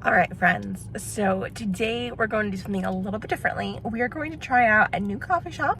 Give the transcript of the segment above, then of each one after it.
All right, friends. So today we're going to do something a little bit differently. We are going to try out a new coffee shop.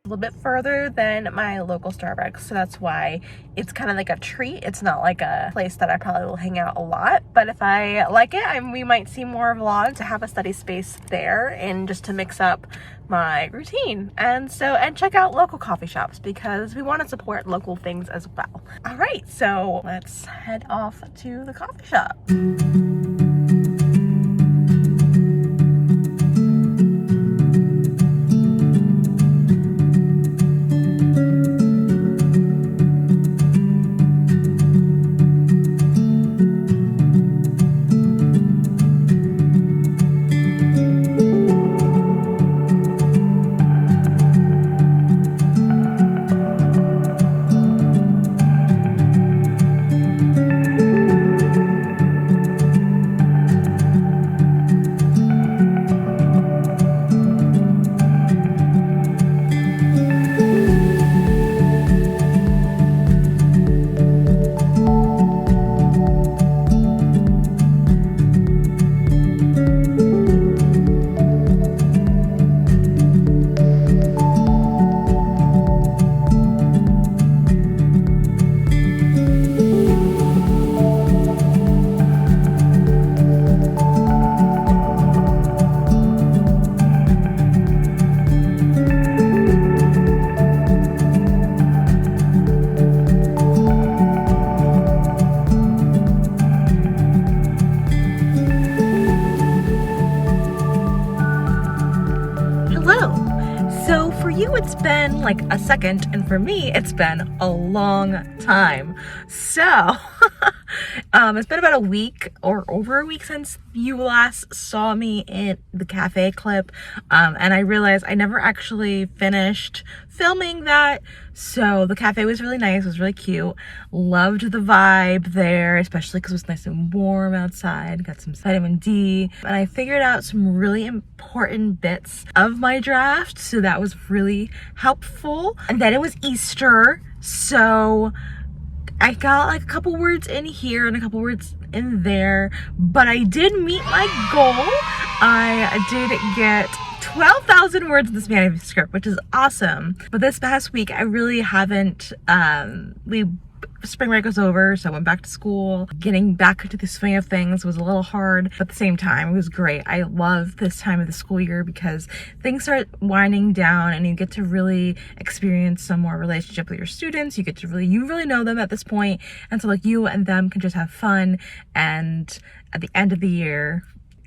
A little bit further than my local Starbucks, so that's why it's kind of like a treat. It's not like a place that I probably will hang out a lot, but if I like it, we might see more vlogs to have a study space there and just to mix up my routine. And check out local coffee shops because we want to support local things as well. All right, so let's head off to the coffee shop. It's been like a second, and for me it's been a long time. So it's been about a week or over a week since you last saw me in the cafe clip, and I realized I never actually finished filming that. So the cafe was really nice, it was really cute, loved the vibe there, especially because it was nice and warm outside, got some vitamin D, and I figured out some really important bits of my draft, so that was really helpful. And then it was Easter, so I got like a couple words in here and a couple words in there, but I did meet my goal. I did get 12,000 words in this manuscript, which is awesome. But this past week, I really haven't, spring break was over, so I went back to school. Getting back into the swing of things was a little hard, but at the same time, it was great. I love this time of the school year because things start winding down and you get to really experience some more relationship with your students. You get to you really know them at this point, and so like you and them can just have fun. And at the end of the year,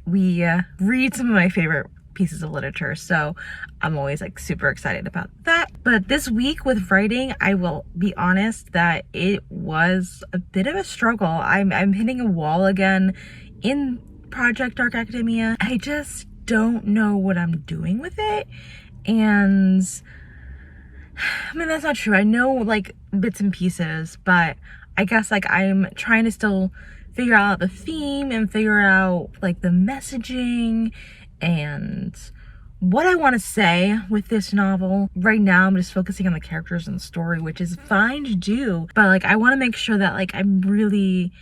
we read some of my favorite pieces of literature, so I'm always like super excited about that. But this week with writing, I will be honest that it was a bit of a struggle. I'm hitting a wall again in Project Dark Academia. I just don't know what I'm doing with it, and I mean, that's not true. I know like bits and pieces, but I guess like I'm trying to still figure out the theme and figure out like the messaging and what I want to say with this novel. Right now I'm just focusing on the characters and the story, which is fine to do, but like I want to make sure that like I'm really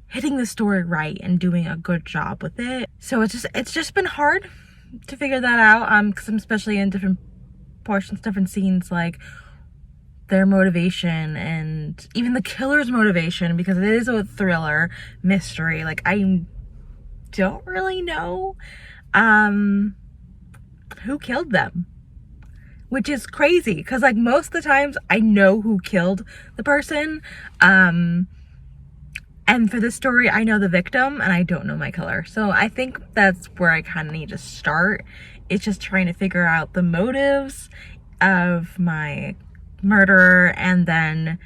hitting the story right and doing a good job with it. So it's just been hard to figure that out, because I'm especially in different portions, different scenes, like their motivation and even the killer's motivation, because it is a thriller mystery. Like I don't really know who killed them, which is crazy because like most of the times I know who killed the person, and for this story I know the victim and I don't know my killer. So I think that's where I kind of need to start. It's just trying to figure out the motives of my murderer and then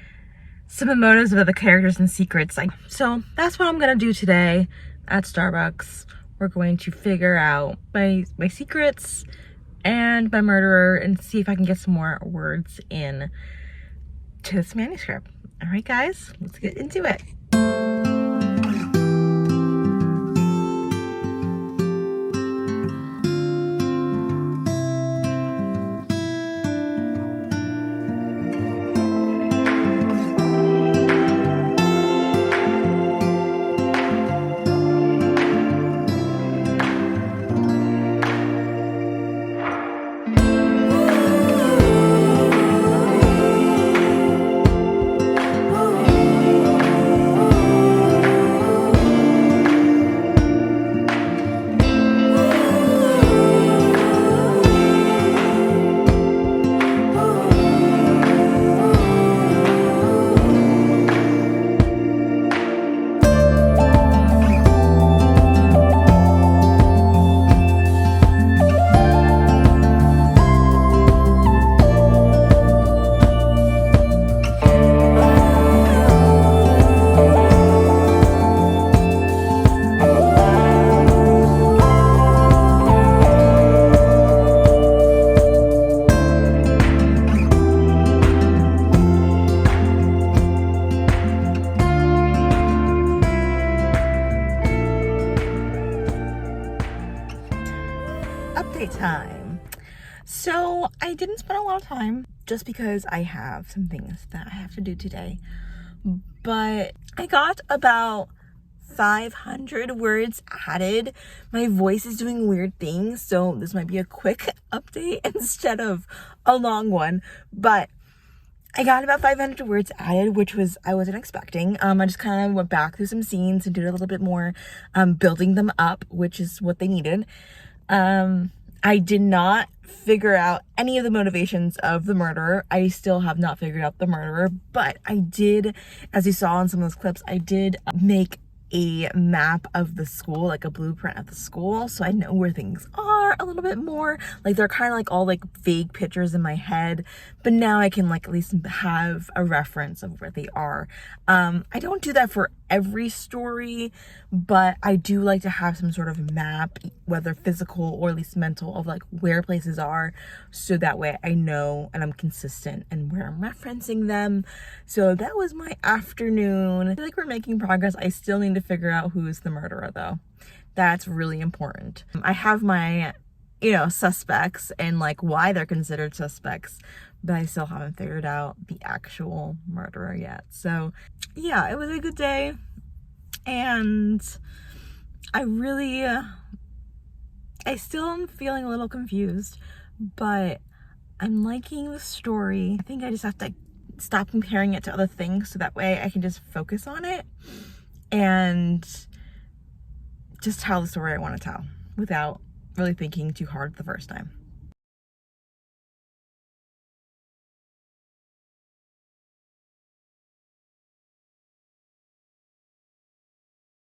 some of the motives of the characters and secrets. So that's what I'm gonna do today at Starbucks. We're going to figure out my secrets and my murderer and see if I can get some more words in to this manuscript. All right, guys, let's get into it. I didn't spend a lot of time just because I have some things that I have to do today. But I got about 500 words added. My voice is doing weird things, so this might be a quick update instead of a long one. But I got about 500 words added, which I wasn't expecting. I just kind of went back through some scenes and did a little bit more building them up, which is what they needed. I did not figure out any of the motivations of the murderer. I still have not figured out the murderer, but I did, as you saw in some of those clips, I did make a map of the school, like a blueprint of the school, so I know where things are a little bit more. Like, they're kind of like all like vague pictures in my head, but now I can like at least have a reference of where they are. I don't do that for every story, but I do like to have some sort of map, whether physical or at least mental, of like where places are, so that way I know and I'm consistent in where I'm referencing them. So that was my afternoon. I feel like we're making progress. I still need to figure out who's the murderer though. That's really important. I have my, suspects and like why they're considered suspects, but I still haven't figured out the actual murderer yet. So yeah, it was a good day, and I still am feeling a little confused, but I'm liking the story. I think I just have to stop comparing it to other things so that way I can just focus on it and just tell the story I want to tell without really thinking too hard the first time.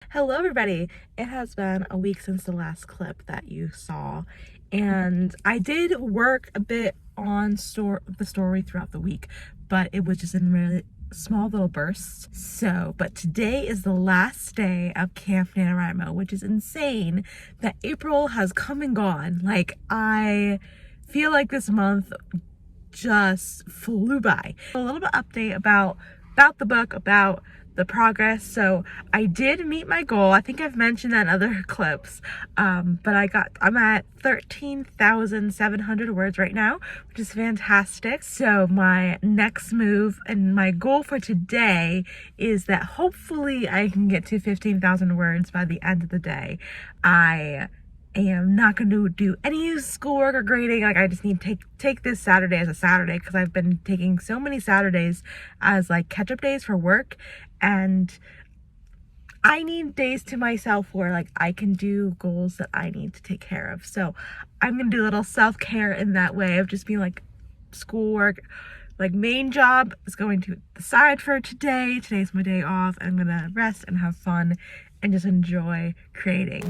Hello everybody. It has been a week since the last clip that you saw, and I did work a bit on the story throughout the week, but it was just in really small little bursts. But today is the last day of Camp Nanowrimo, which is insane that April has come and gone. Like, I feel like this month just flew by. A little bit update about the book, about the progress. So I did meet my goal. I think I've mentioned that in other clips, but I'm at 13,700 words right now, which is fantastic. So my next move and my goal for today is that hopefully I can get to 15,000 words by the end of the day. I am not going to do any schoolwork or grading. Like, I just need to take this Saturday as a Saturday, because I've been taking so many Saturdays as like catch-up days for work, and I need days to myself where like I can do goals that I need to take care of. So I'm gonna do a little self-care in that way of just being like, schoolwork, like main job is going to the side for today. Today's my day off. I'm gonna rest and have fun and just enjoy creating.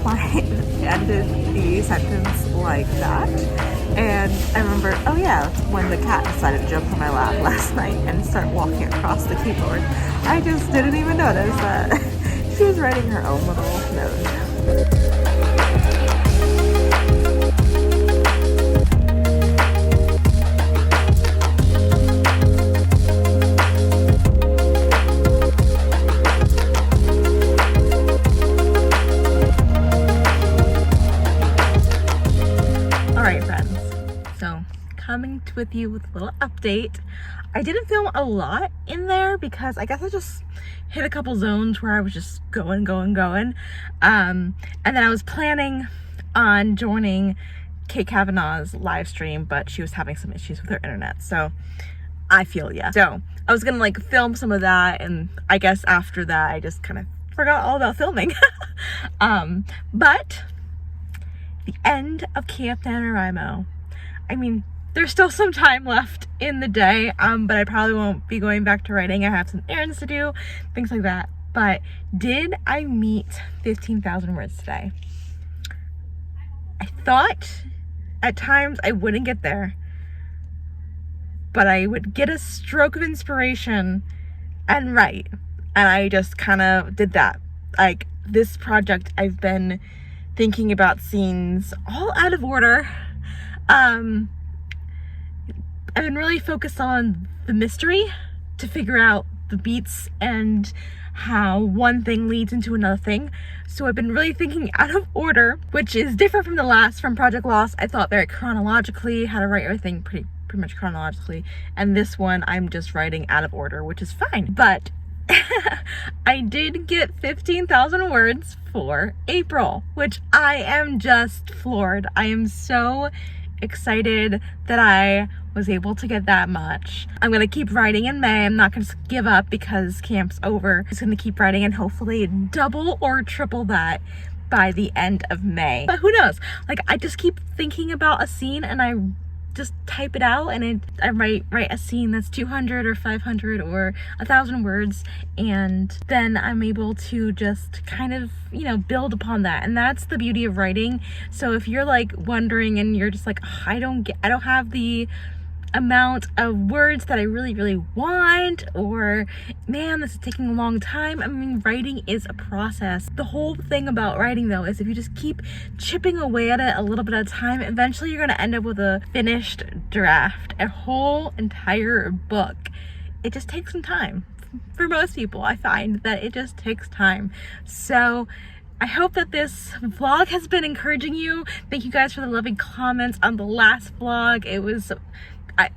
I ended the sentence like that, and I remember, oh yeah, when the cat decided to jump on my lap last night and start walking across the keyboard. I just didn't even notice that she was writing her own little note. Coming with you with a little update. I didn't film a lot in there because I guess I just hit a couple zones where I was just going. And then I was planning on joining Kate Kavanaugh's live stream, but she was having some issues with her internet, so I feel ya. So I was gonna like film some of that, and I guess after that I just kind of forgot all about filming. But the end of Camp Nanowrimo. I mean, there's still some time left in the day, but I probably won't be going back to writing. I have some errands to do, things like that. But did I meet 15,000 words today? I thought at times I wouldn't get there, but I would get a stroke of inspiration and write. And I just kind of did that. Like, this project, I've been thinking about scenes all out of order. I've been really focused on the mystery to figure out the beats and how one thing leads into another thing. So I've been really thinking out of order, which is different from the last, from Project Lost. I thought very chronologically, how to write everything pretty much chronologically, and this one I'm just writing out of order, which is fine. But I did get 15,000 words for April, which I am just floored. I am so excited that I was able to get that much. I'm gonna keep writing in May. I'm not gonna give up because camp's over. I'm just gonna keep writing and hopefully double or triple that by the end of May. But who knows? Like, I just keep thinking about a scene and I just type it out, and I write a scene that's 200 or 500 or 1,000 words, and then I'm able to just kind of, you know, build upon that. And that's the beauty of writing. So if you're like wondering and you're just like, oh, I don't have the amount of words that I really want, or man, this is taking a long time. I mean, writing is a process. The whole thing about writing though is if you just keep chipping away at it a little bit at a time, eventually you're gonna end up with a finished draft, a whole entire book. It just takes some time. For most people, I find that it just takes time. So I hope that this vlog has been encouraging you. Thank you guys for the loving comments on the last vlog. It was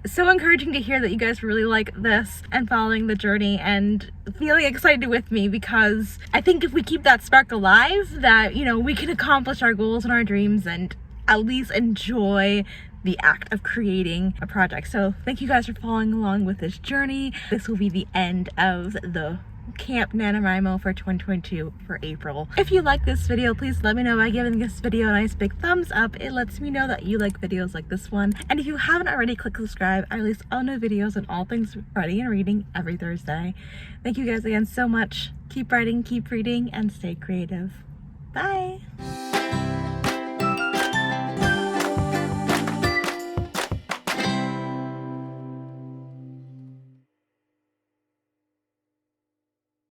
so encouraging to hear that you guys really like this and following the journey and feeling excited with me, because I think if we keep that spark alive, that, you know, we can accomplish our goals and our dreams and at least enjoy the act of creating a project. So thank you guys for following along with this journey. This will be the end of the Camp NaNoWrimo for 2022 for April. If you like this video, please let me know by giving this video a nice big thumbs up. It lets me know that you like videos like this one. And if you haven't already, click subscribe. I release all new videos on all things writing and reading every Thursday. Thank you guys again so much. Keep writing, keep reading, and stay creative. Bye!